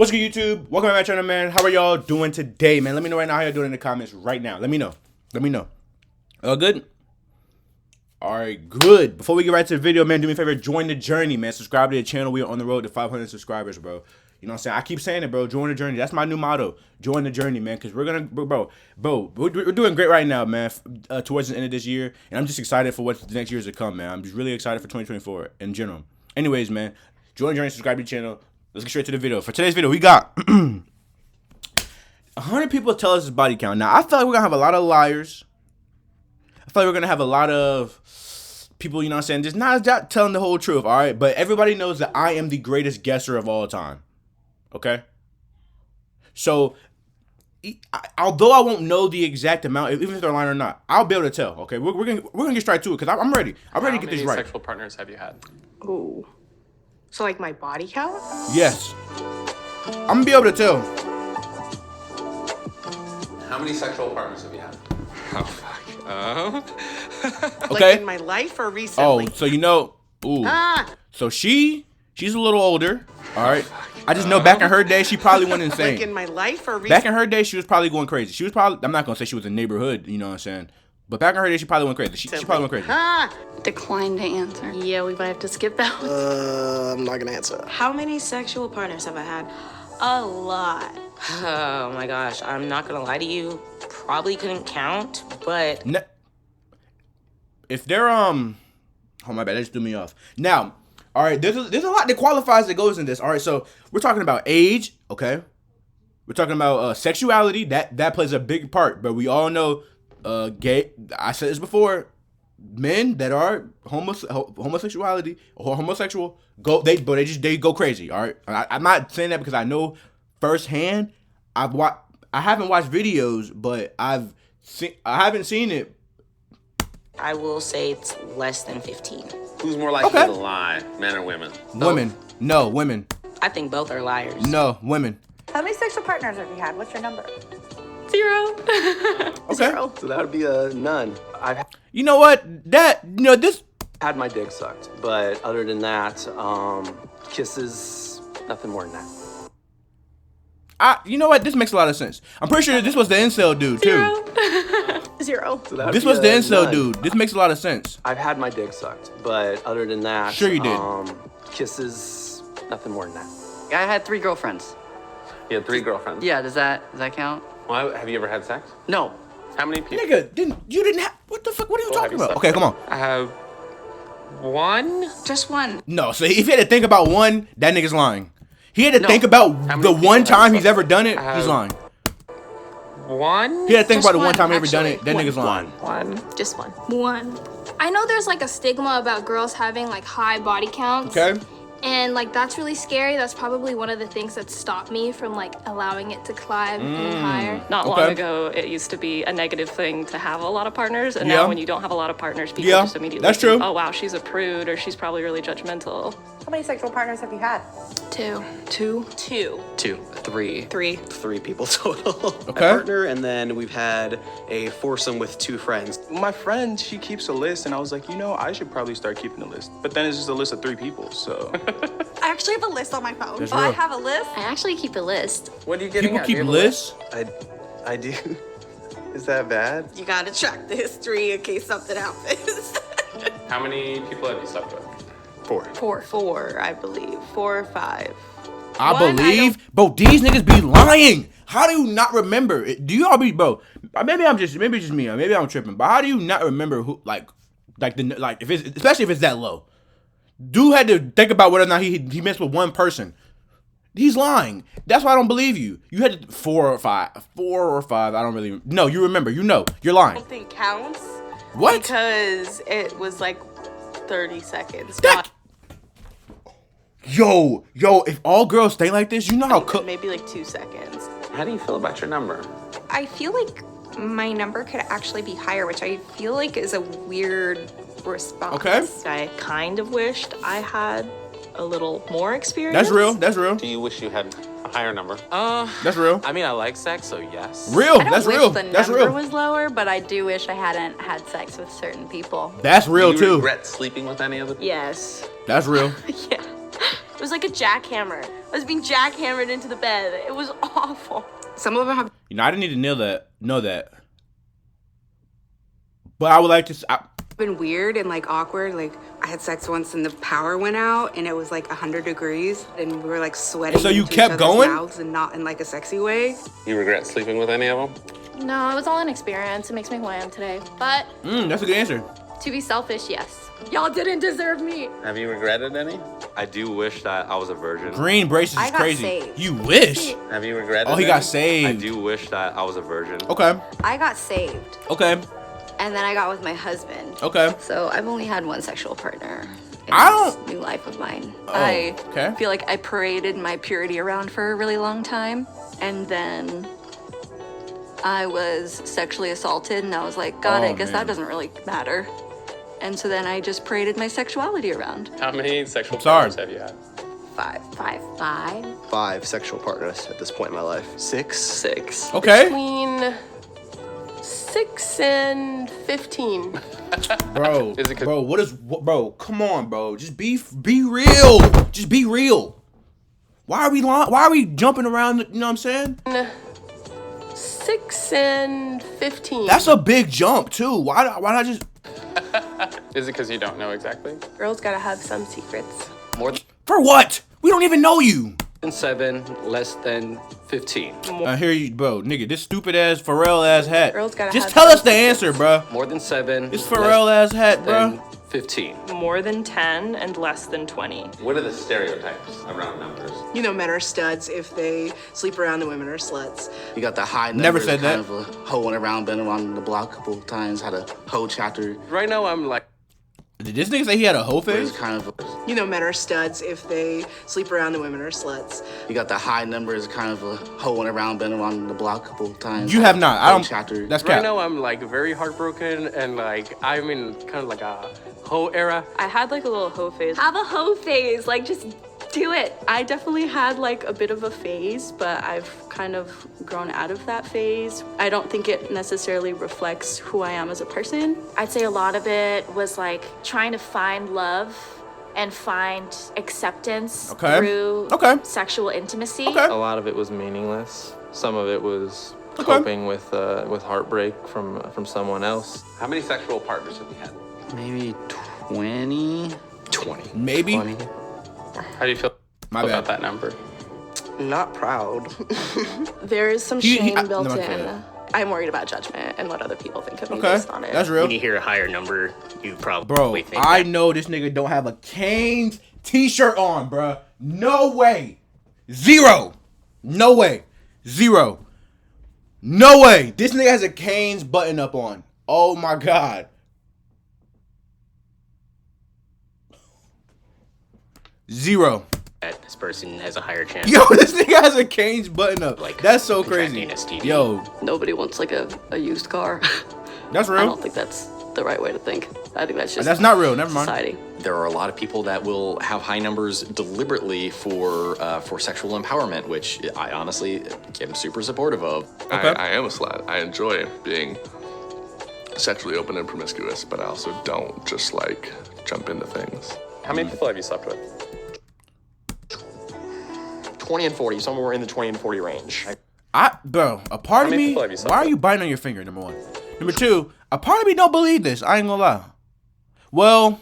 What's good, YouTube? Welcome to my channel, man. How are y'all doing today, man? Let me know right now how y'all doing in the comments right now. Let me know. Good? All right, good. Before we get right to the video, man, do me a favor, join the journey, man. Subscribe to the channel. We are on the road to 500 subscribers, bro. You know what I'm saying? I keep saying it, bro. Join the journey. That's my new motto. Join the journey, man, because we're going to, we're doing great right now, man, towards the end of this year. And I'm just excited for what the next years to come, man. I'm just really excited for 2024 in general. Anyways, man, join the journey, subscribe to the channel. Let's get straight to the video. For today's video, we got 100 people tell us his body count. Now, I feel like we're going to have a lot of liars. I feel like we're going to have a lot of people, you know what I'm saying, just not telling the whole truth, all right? But everybody knows that I am the greatest guesser of all time, okay? So, although I won't know the exact amount, even if they're lying or not, I'll be able to tell, okay? We're gonna get straight to it, because I'm ready. I'm ready to get this right. How many sexual partners have you had? Ooh. So, like, my body count? Yes. I'm gonna be able to tell. How many sexual partners have you had? Oh, fuck. Okay. Like in my life or recently? Oh, so you know, ooh. So she's a little older, all right? I just know back in her day, she probably went insane. Like in my life or recently? Back in her day, she was probably going crazy. She was probably, I'm not gonna say she was a neighborhood, you know what I'm saying? But back in her day, she probably went crazy. She probably went crazy. Decline to answer. Yeah, we might have to skip that one. I'm not gonna answer. How many sexual partners have I had? A lot. Oh my gosh, I'm not gonna lie to you. Probably couldn't count, but if they're oh my bad, that just threw me off. Now, all right, there's a lot that qualifies that goes in this. All right, so we're talking about age, okay? We're talking about sexuality. That plays a big part, but we all know gay. I said this before. Men that are homosexuality or homosexual they go crazy. All right, I'm not saying that because I know firsthand. I haven't watched videos, but I haven't seen it. I will say it's less than 15. Who's more likely to lie, men or women? Women. No, women. I think both are liars. No, women. How many sexual partners have you had? What's your number? 0. Okay. 0. So that would be a none. You know what? This Had my dick sucked, but other than that, kisses, nothing more than that. you know what? This makes a lot of sense. I'm pretty sure this was the incel dude too. 0. So that would This be was the a incel none. dude. This makes a lot of sense. I've had my dick sucked, but other than that, Sure you did. Kisses, nothing more than that. I had 3 girlfriends. You had 3 girlfriends? Yeah, does that count? Well, have you ever had sex? No. How many people? Nigga, you didn't have, what the fuck? What are you Well, talking have you about? slept Okay, come on. I have 1. Just 1. No, so if he had to think about one, that nigga's lying. He had to No. think about How many the people one have you time he's slept ever done it, with? he's lying. 1. He had to think Just about the one one, time he ever done actually. it, that nigga's lying. 1. Just 1. 1. I know there's like a stigma about girls having like high body counts. Okay? And like that's really scary. That's probably one of the things that stopped me from like allowing it to climb any higher. Not Okay. long ago, it used to be a negative thing to have a lot of partners, and Yeah. now when you don't have a lot of partners, people Yeah, just immediately that's think, true. oh wow, she's a prude, or she's probably really judgmental. How many sexual partners have you had? 2. 2. 2. 3. 3. 3 people total. Okay. A partner, and then we've had a foursome with 2 friends. My friend, she keeps a list, and I was like, you know, I should probably start keeping a list. But then it's just a list of 3 people, so. I actually have a list on my phone. That's I real. have a list. I actually keep a list. What are you getting People at? keep Do you have a lists. I do. Is that bad? You gotta track the history in case something happens. How many people have you slept with? 4. 4, I believe. 4 or 5. I One, believe, bro, these niggas be lying. How do you not remember? Do you all be, bro? Maybe it's just me. Or maybe I'm tripping. But how do you not remember who, like if it's, especially if it's that low? Dude had to think about whether or not he messed with one person. He's lying. That's why I don't believe you. You had to, 4 or 5. 4 or 5. I don't really. No, you remember. You know. You're lying. I don't think counts. What? Because it was like 30 seconds. That. Yo, if all girls stay like this, you know how cook. Maybe like 2 seconds. How do you feel about your number? I feel like my number could actually be higher, which I feel like is a weird response. Okay. I kind of wished I had a little more experience. That's real. That's real. Do you wish you had a higher number? That's real. I mean, I like sex, so yes. Real. I don't That's wish real. the That's number real. was lower, but I do wish I hadn't had sex with certain people. That's real Do you too. regret sleeping with any of them? Yes. That's real. Yeah. was like a jackhammer. I was being jackhammered into the bed. It was awful. Some of them have You know, I didn't need to know that. But I would like to. been weird and like awkward. Like I had sex once and the power went out and it was like 100 degrees and we were like sweating. So you into kept each other's going? mouths and not in like a sexy way. You regret sleeping with any of them? No, it was all an experience. It makes me who I am today. But That's a good answer. to be selfish, yes. Y'all didn't deserve me. Have you regretted any? I do wish that I was a virgin. Green braces I is got crazy. saved. You wish. Have you regretted Oh, he any? got I saved. do wish that I was a virgin. Okay. I got saved, Okay. and then I got with my husband. Okay. So I've only had one sexual partner in I don't- this new life of mine. Oh, I okay. feel like I paraded my purity around for a really long time, and then I was sexually assaulted, and I was like, God, Oh, I guess man. that doesn't really matter. And so then I just paraded my sexuality around. How many sexual Sorry. partners have you had? Five. 5 sexual partners at this point in my life. 6. Okay. Between 6 and 15. Bro, Is it 'cause- bro, come on, bro. Just be real. Just be real. Why are we jumping around, you know what I'm saying? 6 and 15. That's a big jump too. Why not just Is it because you don't know exactly? Girls gotta have some secrets. More for what? We don't even know you. than 7, less than 15. I hear you, bro. Nigga, this stupid ass Pharrell ass hat. Girls gotta Just have tell some us the answer, bro. More than 7. This Pharrell ass hat, than bro. 15. More than 10 and less than 20. What are the stereotypes around numbers? You know, men are studs if they sleep around and women are sluts. You got the high numbers. Never said that. Kind of a hoeing around, been around the block a couple of times, had a hoe chapter. Right now, I'm like, Did this nigga say he had a hoe It's face? kind of You know, men are studs if they sleep around and women are sluts. you got the high numbers, kind of a hoeing around, been around the block a couple of times. You have not. I hoe don't. chapter. That's right cap. now, I'm like very heartbroken and like I'm in kind of like a hoe era. I had like a little hoe phase. Have a hoe phase, like just do it. I definitely had like a bit of a phase, but I've kind of grown out of that phase. I don't think it necessarily reflects who I am as a person. I'd say a lot of it was like trying to find love and find acceptance Okay. through Okay. sexual intimacy. Okay. A lot of it was meaningless. Some of it was Okay. coping with heartbreak from someone else. How many sexual partners have you had? Maybe 20. 20. Maybe. 20. How do you feel My about bad. that number? Not proud. There is some He- shame I- built no, I'm in. kidding. I'm worried about judgment and what other people think of me Okay. based on it. That's real. When you hear a higher number, you probably Bro, think I know this nigga don't have a Canes t-shirt on, bruh. No way. 0. No way. 0. No way. This nigga has a Canes button up on. Oh my god. 0. that this person has a higher chance. Yo, this nigga has a Canes button up. Like, That's so crazy. contracting STD. Yo, Nobody wants like a used car. that's I real. don't think that's the right way to think. I think that's just That's not real. Never mind. society. There are a lot of people that will have high numbers deliberately for sexual empowerment, which I honestly am super supportive of. I am a slut. I enjoy being sexually open and promiscuous, but I also don't just like jump into things. How many people have you slept with? 20 and 40, somewhere in the 20 and 40 range. Bro, a part of many me, people have you slept why are with? you biting on your finger, number one? Number two, a part of me don't believe this. I ain't gonna lie. Well,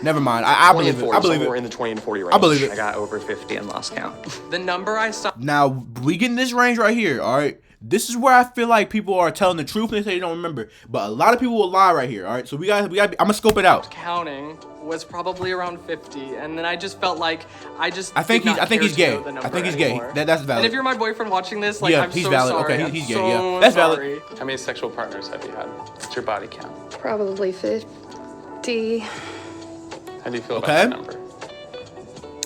never mind. I 20 believe and it. 40, I believe somewhere it. in the 20 and 40 range. I believe it. I got over 50 and lost count. The number I saw. Now, we get in this range right here, all right? This is where I feel like people are telling the truth and they say they don't remember. But a lot of people will lie right here, all right? So we got. I'm gonna scope it out. Counting was probably around 50, and then I just felt like I think I think he's gay. I think he's gay. That's valid. And if you're my boyfriend watching this, like, Yeah, I'm he's so valid. sorry. Okay, I'm he's gay. so Yeah, that's valid. sorry. How many sexual partners have you had? What's your body count? Probably 50. How do you feel about Okay. that number?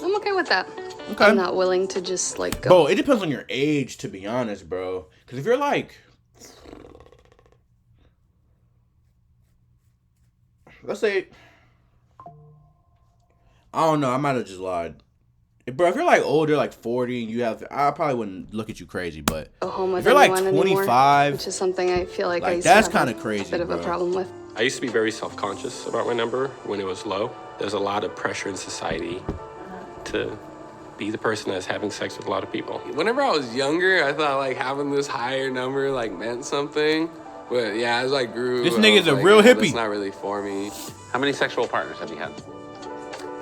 I'm okay with that. Okay. I'm not willing to just like go. Bro, it depends on your age, to be honest, bro. Because if you're like, let's say, I don't know, I might have just lied. Bro, if you're like older, like 40, and you have, I probably wouldn't look at you crazy, but Go home with if you're like anyone anymore, 25, which is something I feel like I used that's to have kind of crazy, a bit of a bro. problem with. I used to be very self-conscious about my number when it was low. There's a lot of pressure in society to be the person that's having sex with a lot of people? Whenever I was younger, I thought like having this higher number like meant something. But yeah, as I grew, This I nigga's was a like, real yeah, hippie. That's not really for me. How many sexual partners have you had?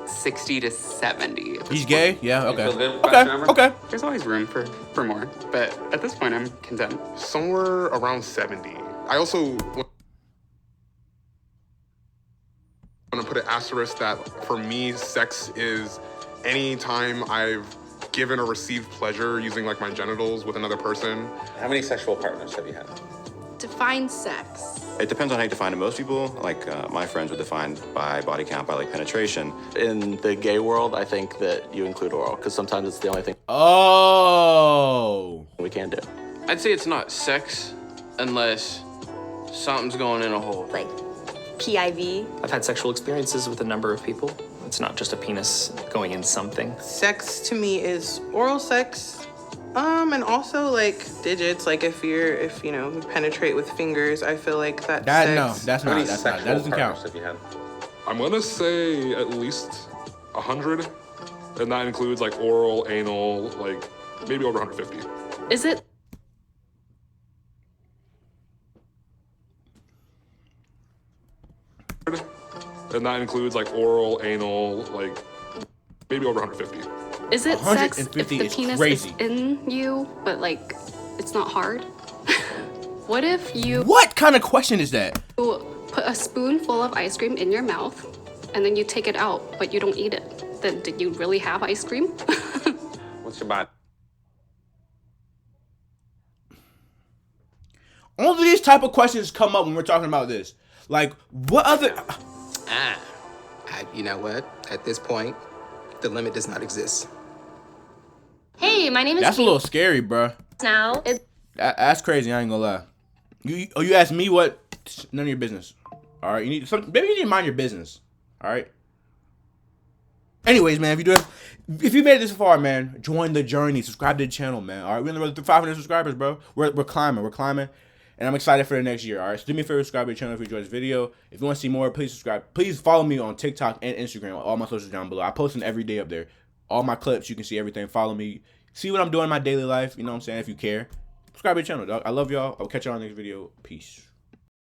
60 to 70. He's gay? Yeah, okay. You feel good about your number? Okay. There's always room for more, but at this point, I'm content. Somewhere around 70. I also want to put an asterisk that for me, sex is any time I've given or received pleasure using like my genitals with another person. How many sexual partners have you had? Define sex. It depends on how you define it. Most people, like my friends, would define by body count, by like penetration. In the gay world, I think that you include oral, because sometimes it's the only thing we can do. I'd say it's not sex unless something's going in a hole. Like PIV. I've had sexual experiences with a number of people. It's not just a penis going in something. Sex to me is oral sex, and also like digits. Like if you know you penetrate with fingers, I feel like that's sex. That doesn't count. Have you had? I'm gonna say at least 100, and that includes like oral, anal, like maybe over 150. Is it? And that includes like oral, anal, like maybe over 150. Is it sex if 150 the is penis crazy. is in you, but like it's not hard? What if you What kind of question is that? put a spoonful of ice cream in your mouth and then you take it out, but you don't eat it? Then did you really have ice cream? What's your body? All of these type of questions come up when we're talking about this. Like, what other... You know what? At this point, the limit does not exist. Hey, my name is That's a little scary, bro. now. That's crazy, I ain't gonna lie. You ask me what? None of your business. Alright, maybe you need to mind your business. Alright? Anyways, man, if you made it this far, man, join the journey. Subscribe to the channel, man. Alright, we're on the road to 500 subscribers, bro. We're climbing. And I'm excited for the next year, alright? So do me a favor, subscribe to the channel if you enjoyed this video. If you want to see more, please subscribe. Please follow me on TikTok and Instagram. All my socials down below. I post them every day up there. All my clips, you can see everything. Follow me. See what I'm doing in my daily life. You know what I'm saying? If you care. Subscribe to the channel, dog. I love y'all. I'll catch y'all on the next video. Peace.